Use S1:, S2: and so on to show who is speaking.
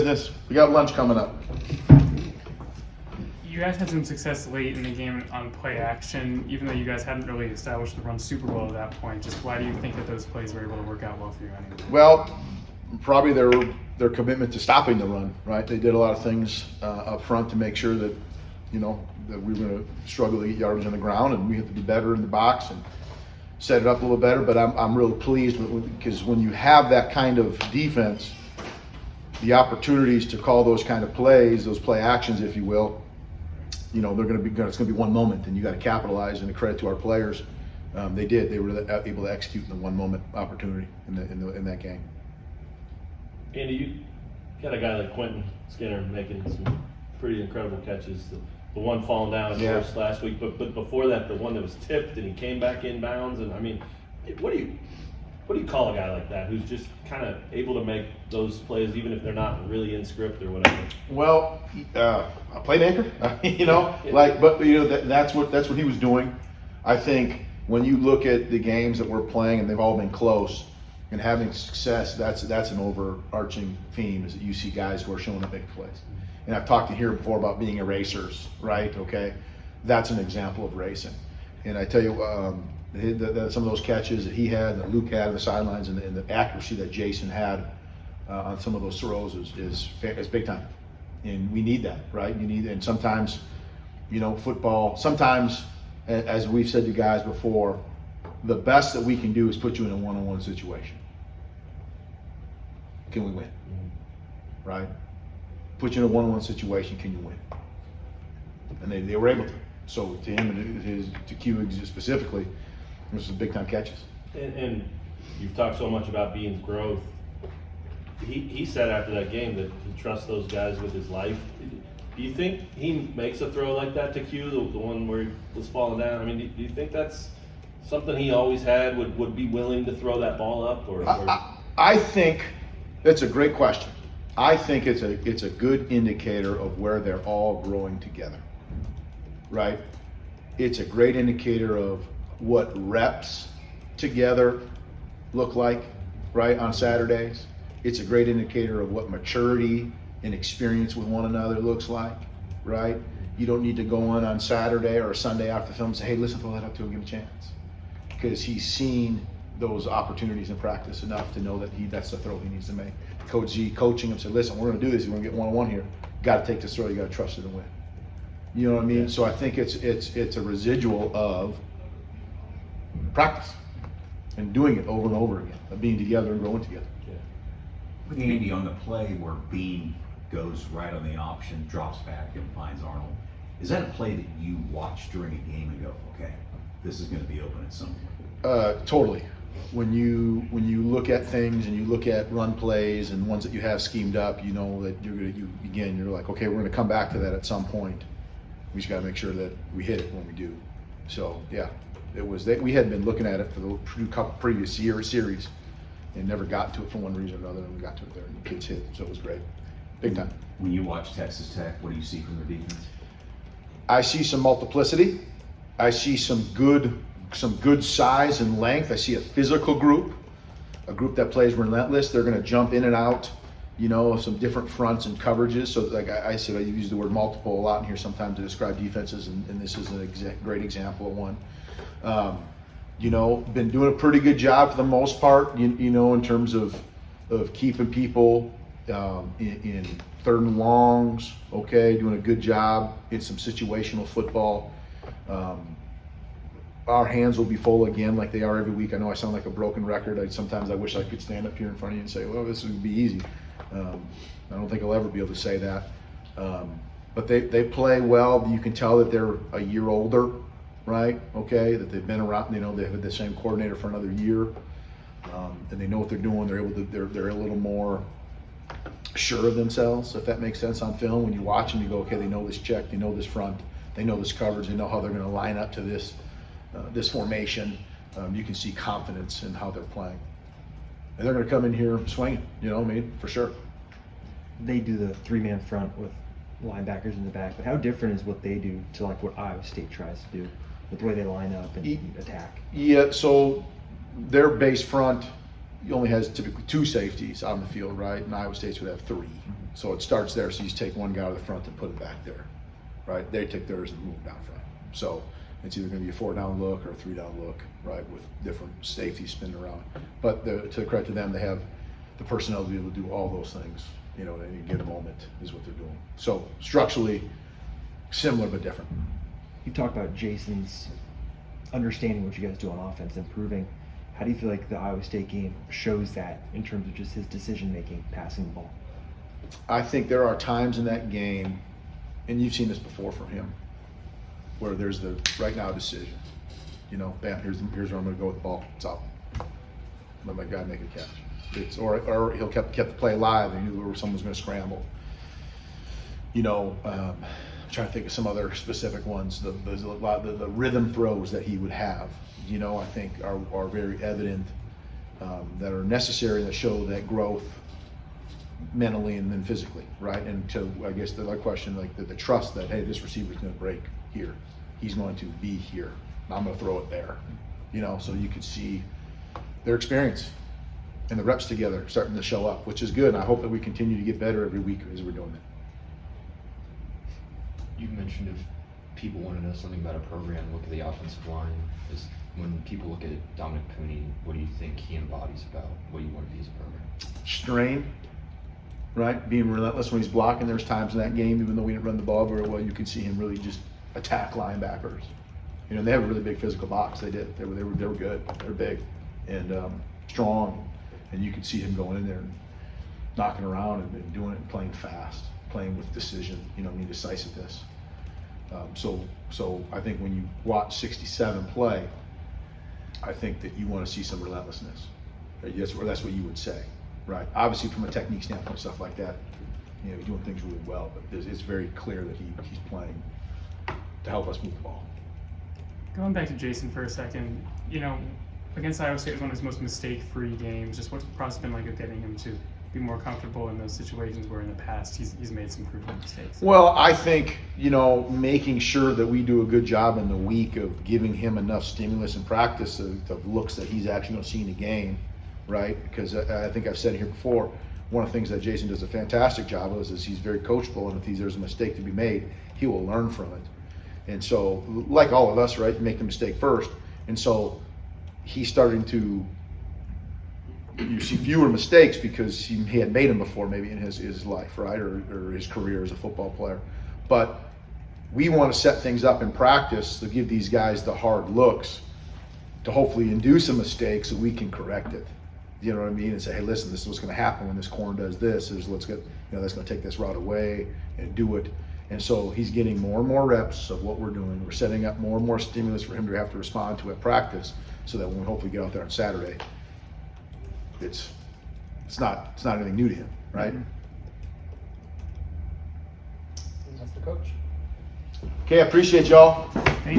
S1: business. We got lunch coming up.
S2: You guys had some success late in the game on play action, even though you guys hadn't really established the run super well at that point. Just why do you think that those plays were able to work out well for you anyway?
S1: Well, probably their commitment to stopping the run, right? They did a lot of things up front to make sure that, that we were going to struggle to get yards on the ground, and we had to be better in the box and set it up a little better. But I'm really pleased because when you have that kind of defense, the opportunities to call those kind of plays, those play actions, if you will, they're going to be good. It's going to be one moment, and you got to capitalize. And a credit to our players, they did. They were able to execute in the one moment opportunity in that game.
S3: Andy, you got a guy like Quentin Skinner making some pretty incredible catches. The one falling down first last week, but before that, the one that was tipped and he came back inbounds. And I mean, what do you call a guy like that who's just kind of able to make those plays even if they're not really in script or whatever?
S1: Well, a playmaker, that's what he was doing. I think when you look at the games that we're playing and they've all been close and having success, that's an overarching theme is that you see guys who are showing up big plays. And I've talked to here before about being erasers, right? Okay, that's an example of racing. And I tell you, some of those catches that he had, and that Luke had on the sidelines, and the accuracy that Jason had on some of those throws is big time. And we need that, right? And sometimes, football. Sometimes, as we've said to guys before, the best that we can do is put you in a one-on-one situation. Can we win? Right? Put you in a one-on-one situation, can you win? And they were able to. So to him and to Q specifically, it was some big-time catches.
S3: And you've talked so much about Bean's growth. He said after that game that he trusts those guys with his life. Do you think he makes a throw like that to Q, the one where he was falling down? I mean, do you think that's something he always had, would be willing to throw that ball up? Or
S1: I think that's a great question. I think it's a good indicator of where they're all growing together, right? It's a great indicator of what reps together look like, right, on Saturdays. It's a great indicator of what maturity and experience with one another looks like, right? You don't need to go on Saturday or Sunday after the film and say, hey, listen, throw that up to him, give him a chance. Because he's seen those opportunities in practice enough to know that that's the throw he needs to make. Coach Z coaching him said, listen, we're going to do this. We're going to get one-on-one here. Got to take this throw. You got to trust it and win. You know what I mean? Yeah. So I think it's a residual of practice and doing it over and over again, of being together and growing together.
S4: With Andy on the play where Bean goes right on the option, drops back and finds Arnold, is that a play that you watch during a game and go, okay, this is going to be open at some point?
S1: Totally. When you look at things and you look at run plays and ones that you have schemed up, you know that you're like, okay, we're going to come back to that at some point. We just got to make sure that we hit it when we do. So yeah, it was that we had been looking at it for the couple previous series and never got to it for one reason or another, and we got to it there and the kids hit, so it was great, big time.
S4: When you watch Texas Tech, what do you see from their defense?
S1: I see some multiplicity. I see some good size and length. I see a physical group, a group that plays relentless. They're going to jump in and out, some different fronts and coverages. So like I said, I use the word multiple a lot in here sometimes to describe defenses, and this is a great example of one. Been doing a pretty good job for the most part, in terms of keeping people in third and longs, okay, doing a good job in some situational football. Our hands will be full again like they are every week. I know I sound like a broken record. Sometimes I wish I could stand up here in front of you and say, well, this would be easy. I don't think I'll ever be able to say that. But they play well. You can tell that they're a year older, right? Okay, that they've been around, they've had the same coordinator for another year. And they know what they're doing. They're a little more sure of themselves, if that makes sense on film. When you watch them, you go, okay, they know this check, they know this front, they know this coverage, they know how they're going to line up to this formation. You can see confidence in how they're playing. And they're going to come in here swinging, for sure.
S5: They do the three-man front with linebackers in the back, but how different is what they do to like what Iowa State tries to do with the way they line up and attack?
S1: Yeah, so their base front, he only has typically 2 safeties on the field, right? And Iowa State's would have 3. So it starts there. So you just take one guy to the front and put it back there, right? They take theirs and move down front. So it's either going to be a 4-down look or a 3-down look, right? With different safeties spinning around. But to the credit to them, they have the personnel to be able to do all those things, you know, at any given moment is what they're doing. So structurally similar but different.
S5: You talked about Jason's understanding what you guys do on offense, improving. How do you feel like the Iowa State game shows that in terms of just his decision making, passing the ball?
S1: I think there are times in that game, and you've seen this before from him, where there's the right now decision. You know, bam, here's where I'm going to go with the ball. It's up. Let my guy make a catch. It's or he'll kept the play alive and he knew where someone was going to scramble. You know, I'm trying to think of some other specific ones. There's a lot the rhythm throws that he would have. You know, I think are very evident, that are necessary, that show that growth mentally and then physically, right? And so I guess the other question, like the trust that, hey, this receiver's going to break here. He's going to be here. I'm going to throw it there. You know, so you could see their experience and the reps together starting to show up, which is good. And I hope that we continue to get better every week as we're doing that.
S6: You mentioned if people want to know something about a program, look at the offensive line. Is when people look at Dominic Cooney, what do you think he embodies about what you want to be as a program?
S1: Strain, right? Being relentless when he's blocking. There's times in that game, even though we didn't run the ball very well, you could see him really just attack linebackers. You know, they have a really big physical box. They did. They were good. They're big and strong, and you could see him going in there and knocking around and doing it and playing fast, playing with decision. You know, decisiveness. So I think when you watch 67 play, I think that you want to see some relentlessness. Right? That's what you would say, right? Obviously, from a technique standpoint, stuff like that, you know, he's doing things really well. But it's very clear that he's playing to help us move the ball.
S2: Going back to Jason for a second, you know, against Iowa State was one of his most mistake-free games. Just what's the process been like of getting him to be more comfortable in those situations where in the past he's made some proven mistakes?
S1: Well, I think, you know, making sure that we do a good job in the week of giving him enough stimulus and practice of looks that he's actually going to see in the game, right? Because I think I've said here before, one of the things that Jason does a fantastic job of is he's very coachable, and if there's a mistake to be made, he will learn from it. And so, like all of us, right, make the mistake first. And so he's starting to, you see fewer mistakes because he had made them before maybe in his life, right, or his career as a football player. But we want to set things up in practice to give these guys the hard looks to hopefully induce a mistake so we can correct it. You know what I mean? And say, hey, listen, this is what's going to happen when this corner does this. Is let's get, you know, that's going to take this route away and do it. And so he's getting more and more reps of what we're doing. We're setting up more and more stimulus for him to have to respond to at practice, so that when we hopefully get out there on Saturday, it's not anything new to him, right?
S7: That's the coach.
S1: Okay, I appreciate y'all.